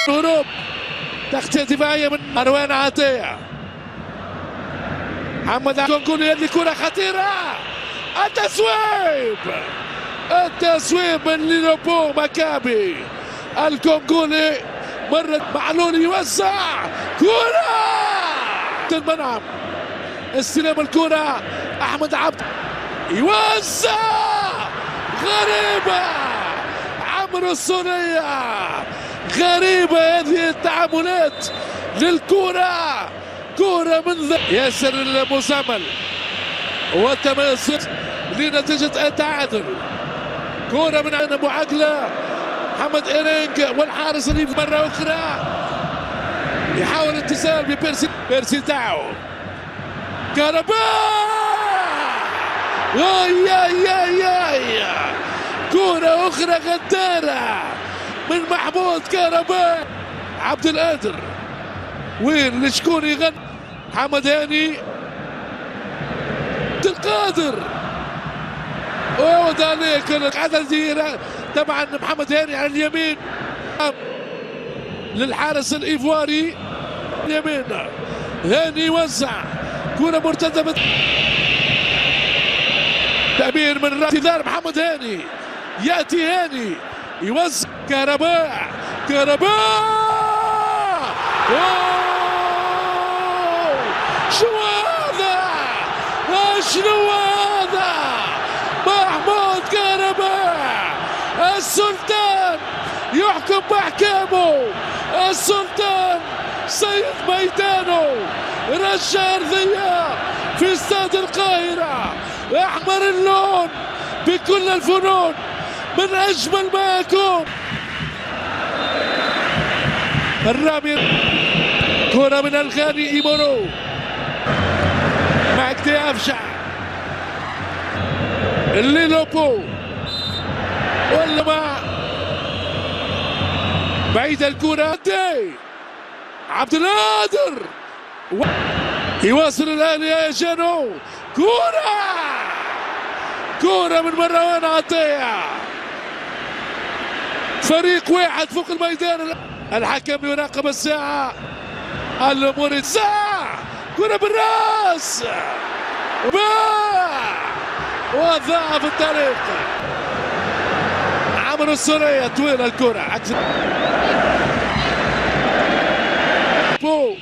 هروب تغطية دفاعية من مروان عطية. محمد كونكوني، هذه كرة خطيرة. التسويب من لينوبو مكابي. الكونكوني مرت معلول يوزع كرة المنعم. استلام الكرة أحمد عبد يوزع غريبة. عمرو السولية غريبة هذه التعاملات للكرة. كرة من ياسر المزمل والتماس لنتيجة التعادل. كرة من أبو عقلة محمد إيرينج والحارس الريف مرة أخرى يحاول اتصال ببيرسي تاعو. كهرباء يا كرة أخرى غدارة من محمود كهرباء. عبد القادر وين لشكون يغني. محمد هاني عبد القادر وده عليك عدد طبعا. محمد هاني على اليمين للحارس الايفواري اليمين. هاني يوزع كرة مرتدة تأمير من اعتذار محمد هاني. يأتي هاني يوزع كهرباء. شنو هذا محمود كهرباء. السلطان يحكم بأحكامه. السلطان سيد ميدانه. رجع أرضية في استاد القاهرة. أحمر اللون بكل الفنون من أجمل ما يكون. الرامي كرة من الغاني إيمورو مع أفشع الليلوبو ولا مع بعيد الكرة دي عبد القادر يواصل الآن يا جانو. كرة من مروان عطية. فريق واحد فوق الميدان. الحكم يراقب الساعة. الأمور تساع. كرة بالراس وضاع في الطريق. عمرو السولية طويل الكرة عكس بو